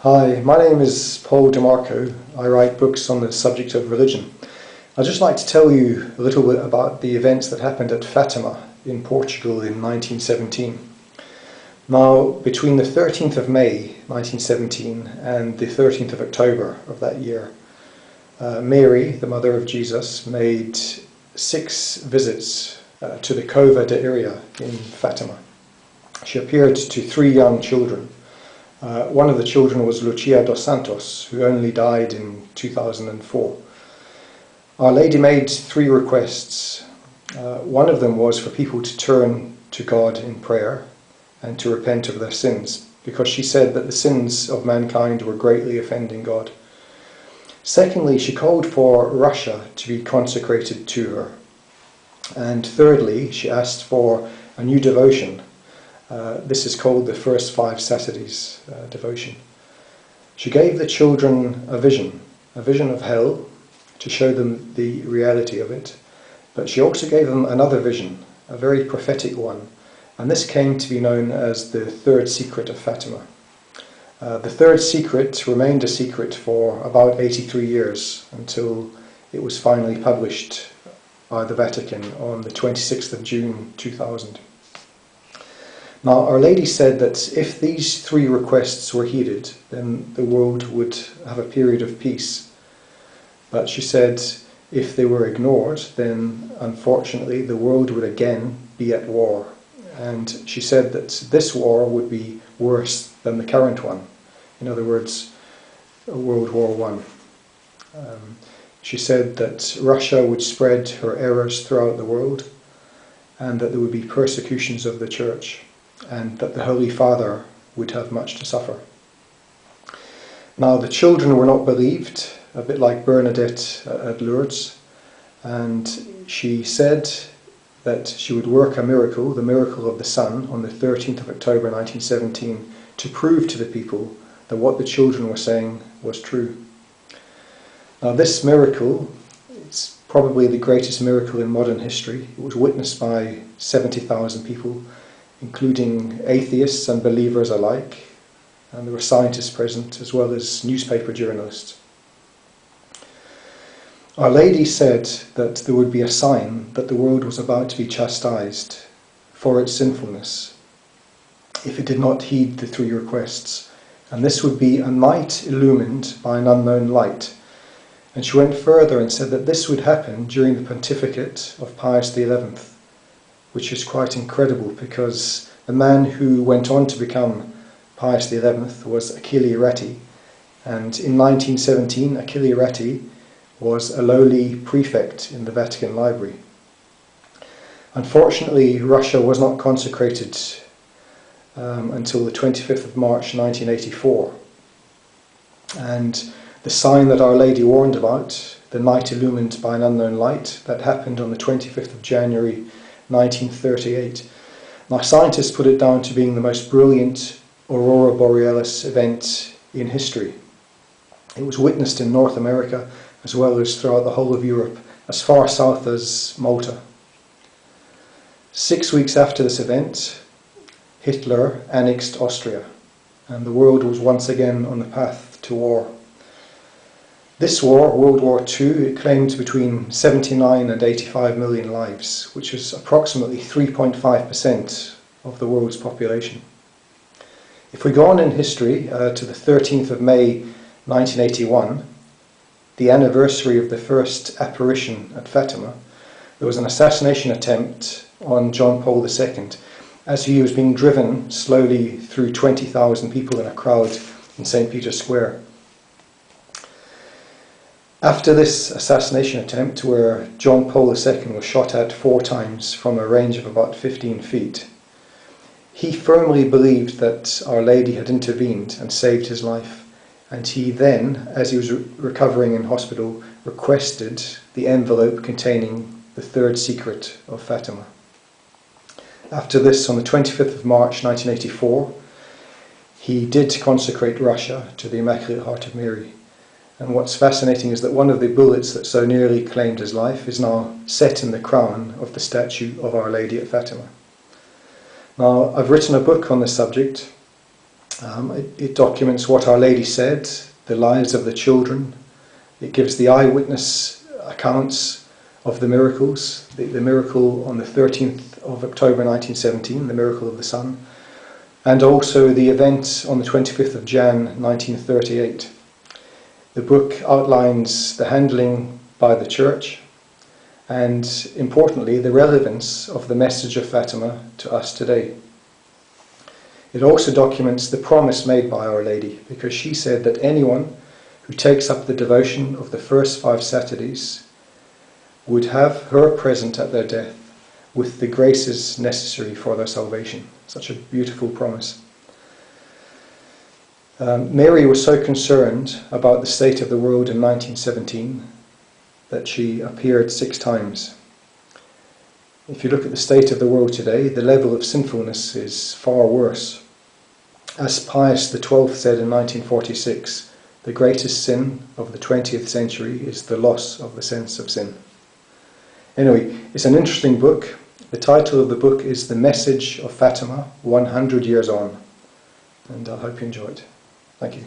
Hi, my name is Paul DeMarco. I write books on the subject of religion. I'd just like to tell you a little bit about the events that happened at Fatima in Portugal in 1917. Now, between the 13th of May 1917 and the 13th of October of that year, Mary, the mother of Jesus, made 6 visits to the Cova de Iria in Fatima. She appeared to 3 young children. One of the children was Lucia dos Santos, who only died in 2004. Our Lady made 3 requests. One of them was for people to turn to God in prayer and to repent of their sins, because she said that the sins of mankind were greatly offending God. Secondly, she called for Russia to be consecrated to her. And thirdly, she asked for a new devotion. This is called the First 5 Saturdays devotion. She gave the children a vision of hell, to show them the reality of it. But she also gave them another vision, a very prophetic one, and this came to be known as the Third Secret of Fatima. The Third Secret remained a secret for about 83 years until it was finally published by the Vatican on the 26th of June 2000. Now, Our Lady said that if these 3 requests were heeded, then the world would have a period of peace. But she said if they were ignored, then unfortunately the world would again be at war. And she said that this war would be worse than the current one. In other words, World War I. She said that Russia would spread her errors throughout the world, and that there would be persecutions of the Church, and that the Holy Father would have much to suffer. Now, the children were not believed, a bit like Bernadette at Lourdes, and she said that she would work a miracle, the miracle of the sun, on the 13th of October 1917, to prove to the people that what the children were saying was true. Now, this miracle is probably the greatest miracle in modern history. It was witnessed by 70,000 people, including atheists and believers alike, and there were scientists present as well as newspaper journalists. Our Lady said that there would be a sign that the world was about to be chastised for its sinfulness if it did not heed the 3 requests, and this would be a night illumined by an unknown light. And she went further and said that this would happen during the pontificate of Pius XI, which is quite incredible because the man who went on to become Pius XI was Achille Ratti, and in 1917 Achille Ratti was a lowly prefect in the Vatican Library. Unfortunately, Russia was not consecrated until the 25th of March 1984, and the sign that Our Lady warned about, the night illumined by an unknown light, that happened on the 25th of January 1938. Now, scientists put it down to being the most brilliant aurora borealis event in history. It was witnessed in North America as well as throughout the whole of Europe, as far south as Malta. 6 weeks after this event, Hitler annexed Austria, and the world was once again on the path to war. This war, World War II, it claimed between 79 and 85 million lives, which is approximately 3.5% of the world's population. If we go on in history to the 13th of May 1981, the anniversary of the first apparition at Fatima, there was an assassination attempt on John Paul II as he was being driven slowly through 20,000 people in a crowd in St. Peter's Square. After this assassination attempt, where John Paul II was shot at 4 times from a range of about 15 feet, he firmly believed that Our Lady had intervened and saved his life. And he then, as he was recovering in hospital, requested the envelope containing the Third Secret of Fatima. After this, on the 25th of March 1984, he did consecrate Russia to the Immaculate Heart of Mary. And what's fascinating is that one of the bullets that so nearly claimed his life is now set in the crown of the statue of Our Lady at Fatima. Now, I've written a book on this subject, It documents what Our Lady said, the lives of the children. It gives the eyewitness accounts of the miracles, the miracle on the 13th of October 1917, the miracle of the sun, and also the event on the 25th of Jan 1938. The book outlines the handling by the Church and, importantly, the relevance of the message of Fatima to us today. It also documents the promise made by Our Lady, because she said that anyone who takes up the devotion of the first 5 Saturdays would have her present at their death with the graces necessary for their salvation. Such a beautiful promise. Mary was so concerned about the state of the world in 1917 that she appeared 6 times. If you look at the state of the world today, the level of sinfulness is far worse. As Pius XII said in 1946, the greatest sin of the 20th century is the loss of the sense of sin. Anyway, it's an interesting book. The title of the book is The Message of Fatima, 100 Years On. And I hope you enjoy it. Thank you.